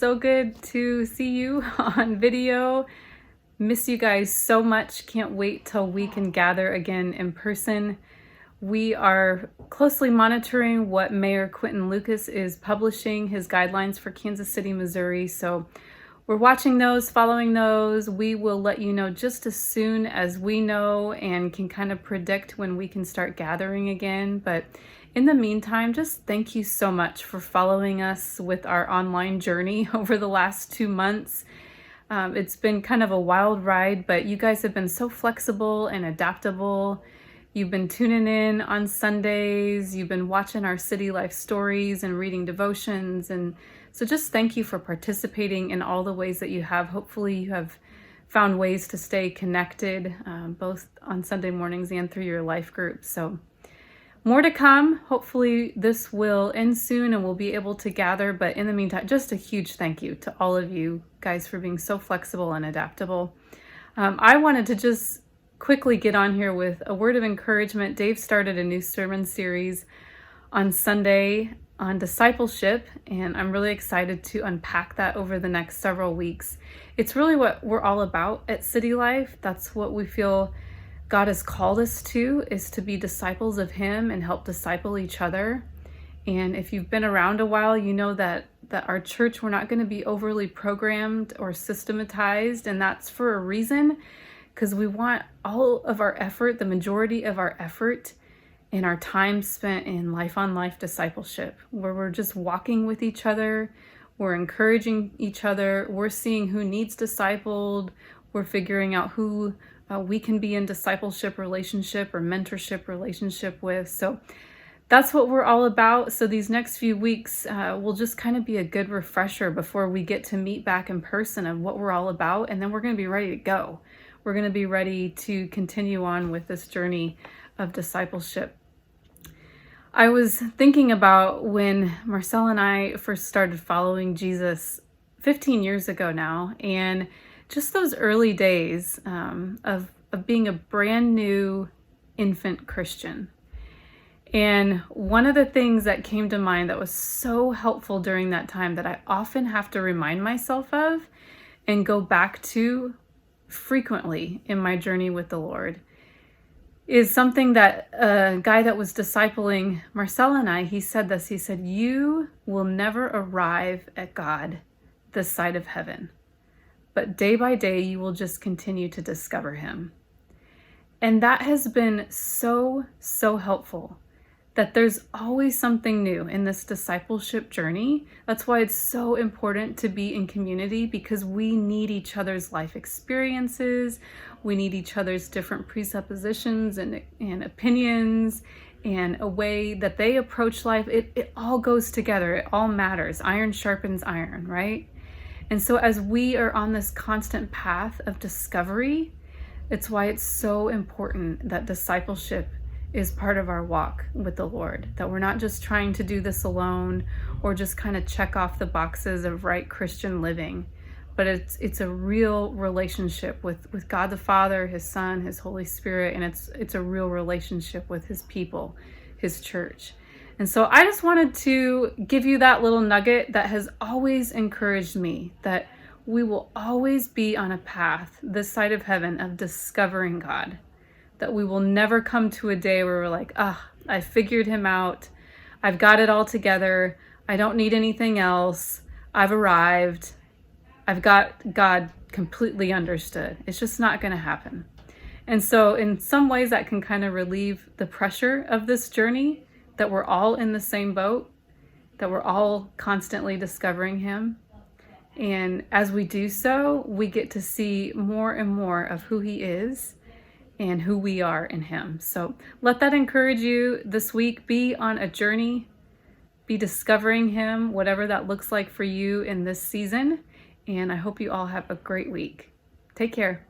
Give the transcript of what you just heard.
so good to see you on video. Miss you guys so much. Can't wait till we can gather again in person. We are closely monitoring what Mayor Quentin Lucas is publishing, his guidelines for Kansas City, Missouri. So we're watching those, following those. We will let you know just as soon as we know and can kind of predict when we can start gathering again. But in the meantime, just thank you so much for following us with our online journey over the last 2 months. It's been kind of a wild ride, but you guys have been so flexible and adaptable. You've been tuning in on Sundays. You've been watching our city life stories and reading devotions. And so just thank you for participating in all the ways that you have. Hopefully you have found ways to stay connected, both on Sunday mornings and through your life groups. So more to come. Hopefully this will end soon and we'll be able to gather. But in the meantime, just a huge thank you to all of you guys for being so flexible and adaptable. I wanted to just quickly get on here with a word of encouragement. Dave started a new sermon series on Sunday on discipleship, and I'm really excited to unpack that over the next several weeks. It's really what we're all about at City Life. That's what we feel God has called us to, is to be disciples of Him and help disciple each other. And if you've been around a while, you know that our church, we're not going to be overly programmed or systematized, and that's for a reason, because we want all of our effort, the majority of our effort and our time spent in life-on-life discipleship, where we're just walking with each other, we're encouraging each other, we're seeing who needs discipled, we're figuring out who we can be in discipleship relationship or mentorship relationship with. So that's what we're all about. So these next few weeks will just kind of be a good refresher before we get to meet back in person of what we're all about. And then we're going to be ready to go. We're going to be ready to continue on with this journey of discipleship. I was thinking about when Marcel and I first started following Jesus 15 years ago now, and just those early days of being a brand new infant Christian. And one of the things that came to mind that was so helpful during that time that I often have to remind myself of and go back to frequently in my journey with the Lord is something that a guy that was discipling Marcel and I, he said this, he said, "You will never arrive at God this side of heaven, but day by day you will just continue to discover Him." And that has been so helpful, that there's always something new in this discipleship journey. That's why it's so important to be in community, because we need each other's life experiences. We need each other's different presuppositions and opinions and a way that they approach life. It all goes together. It all matters. Iron sharpens iron, right? And so as we are on this constant path of discovery, it's why it's so important that discipleship is part of our walk with the Lord, that we're not just trying to do this alone or just kind of check off the boxes of right Christian living, but it's a real relationship with God the Father, His Son, His Holy Spirit, and it's a real relationship with His people, His church. And so I just wanted to give you that little nugget that has always encouraged me, that we will always be on a path this side of heaven of discovering God, that we will never come to a day where we're like, I figured Him out. I've got it all together. I don't need anything else. I've arrived. I've got God completely understood. It's just not going to happen. And so in some ways that can kind of relieve the pressure of this journey, that we're all in the same boat, that we're all constantly discovering Him. And as we do so, we get to see more and more of who He is and who we are in Him. So let that encourage you this week. Be on a journey, be discovering Him, whatever that looks like for you in this season. And I hope you all have a great week. Take care.